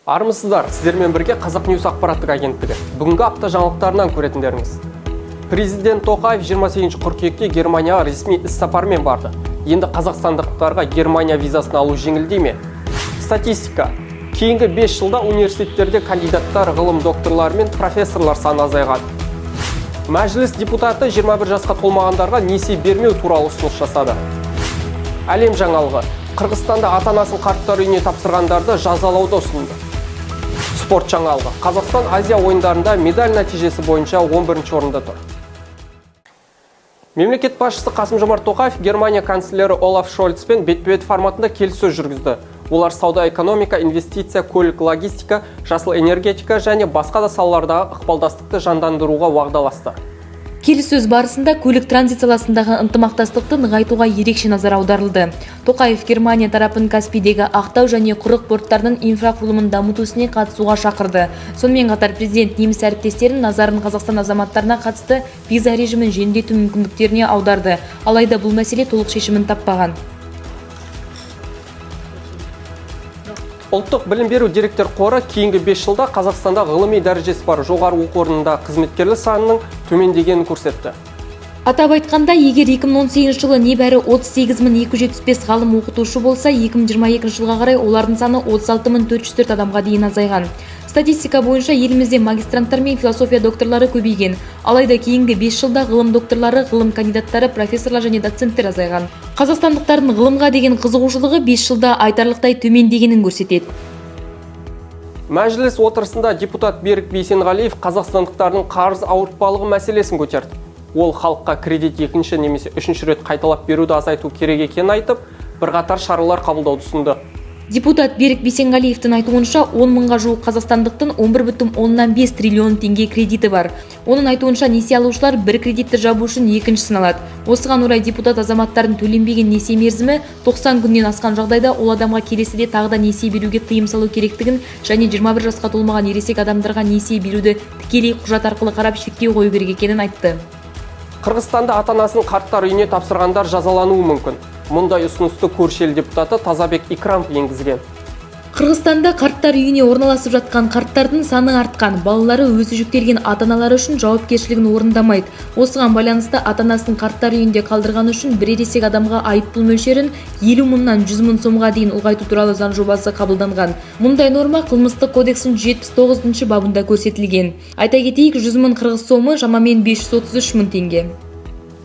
Армысыздар, сіздермен бірге Қазақ Ньюс ақпараттық агенттігі. Бүгінгі апта жаңалықтарынан көретіндеріңіз. Президент Тоқаев 28 қыркүйекте Германияға ресми іс-сапармен барды. Енді қазақстандықтарға Германия визасын алу жеңілдей ме? Статистика. Кейінгі 5 жылда университеттерде кандидаттар, ғылым докторлары мен профессорлар саны азайған. Мәжіліс депутаты 21 жасқа толмағандарға несие бермеу туралы ұсыныс жасады. Әлем жаңалығы. Қырғызстанда ата-анасын қарттар үйіне тапсырғандарды жазалауды ұсынды. Спорт жаңалығы. Қазақстан Азия ойындарында медаль нәтижесі бойынша 11-ші орында тұр. Мемлекет басшысы Қасым-Жомарт Тоқаев Германия канцлері Олаф Шольцпен бет-бет форматында келіссөз жүргізді. Олар сауда, экономика, инвестиция, көлік, логистика, жасыл энергетика және басқа да салалардағы ықпалдастықты жандандыруға уағдаласты. Келіссөз барысында көлік транзит саласындағы ынтымақтастықты нығайтуға ерекше назар аударылды. Тоқаев Германия тарапын Каспийдегі ақтау және құрық порттарының инфрақұрылымын дамыту ісіне қатысуға шақырды. Сонымен қатар президент неміс әріптестерін назарын Қазақстан азаматтарына қатысты виза режимін жеңілдету мүмкіндіктеріне аударды. Алайда бұл мәселе толық шешімін таппаған. Ұлттық білім беру директор қоры кейінгі 5 жылда Қазақстанда ғылыми дәрежесі бар жоғары оқу орнында қызметкерлер санының төмендегенін көрсетті. Атап айтқанда, егер 2018 жылы небәрі 38.275 ғалым оқытушы болса, 2022 жылға қарай олардың саны 36.404 адамға дейін азайған. Статистика бойынша елімізде магистранттар мен философия докторлары көбейген. Алайда кейінгі 5 жылда ғылым докторлары, ғылым кандидаттары, профессорлар және доценттер азайған. Қазақстандықтардың ғылымға деген қызығушылығы 5 жылда айтарлықтай төмендегенін көрсетеді. Мәжіліс отырысында депутат Берік Бейсенғалиев қазақстандықтардың қарыз ауыртпалығы мәселесін көтерді. Ол халыққа кредит екінші немесе үшінші рет қайталап беруді азайту керек екенін айтып, бірқатар шаралар қабылдауды ұсынды. Депутат Берік Бейсенғалиевтің айтуынша 10 мыңға жуық қазақстандықтың 11,5 триллион теңге кредиті бар. Оның айтуынша несие алушылар бір кредитті жабу үшін екіншісін алады. Осыған орай депутат азаматтардың төленбеген несие мерзімі 90 күннен асқан жағдайда ол адамға келесіде тағы да несие беруге тыйым салу керектігін және 21 жасқа толмаған ересек адамдарға несие беруді тікелей құжат арқылы қарап шектеу қою керек екенін айтты. Қырғызстанда ата-анасын қарттар үйіне тапсырғандар жазалануы мүмкін. Мұндай ұсынысты көрші ел депутаты Тазабек Икрамов енгізген. Қырғызстанда қарттар үйіне орналасып жатқан қарттардың саны артқан. Балалары өзі жүктелген ата-аналары үшін жауапкершілігін орындамайды. Осыған байланысты ата-анасын қарттар үйінде қалдырған үшін бір ересек адамға айыппұл мөлшерін 50 мыңнан 100 мың сомға дейін ұлғайту туралы заң жобасы қабылданған. Мұндай норма қылмыстық кодекстің 79-ші бабында көрсетілген. Айта кетейік, 100 мың қырғыз сомы шамамен 533 мың теңге.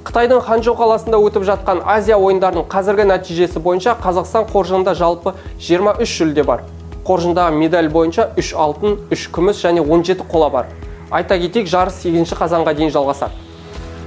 Қытайдың Ханчжоу қаласында өтіп жатқан Азия ойындарының қазіргі нәтижесі бойынша Қазақстан қоржынында жалпы 23 жүлде бар. Қоржындағы медаль бойынша 3 алтын, 3 күміс және 17 қола бар. Айта кетейік, жарыс 8 қазанға дейін жалғасады.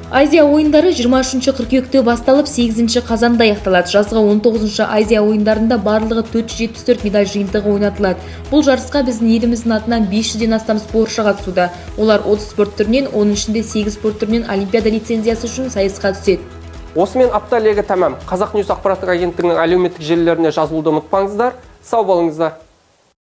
Азия ойындары 23 қыркүйекте басталып, 8 қазанда аяқталады. Жазғы 19 Азия ойындарында барлығы 474 медаль жиынтығы ойнатылады. Бұл жарысқа біздің еліміздің атынан 500-ден астам спортшы қатысуда. Олар 30 спорт түрінен, оның ішінде 8 спорт түрінен олимпиада лицензиясы үшін сайысқа түседі. Осымен апта легі тәмам. Қазақ Ньюс ақпараттық агенттігінің әлеуметтік желілеріне жазылуды ұмытпаңыздар. Сау болыңыздар.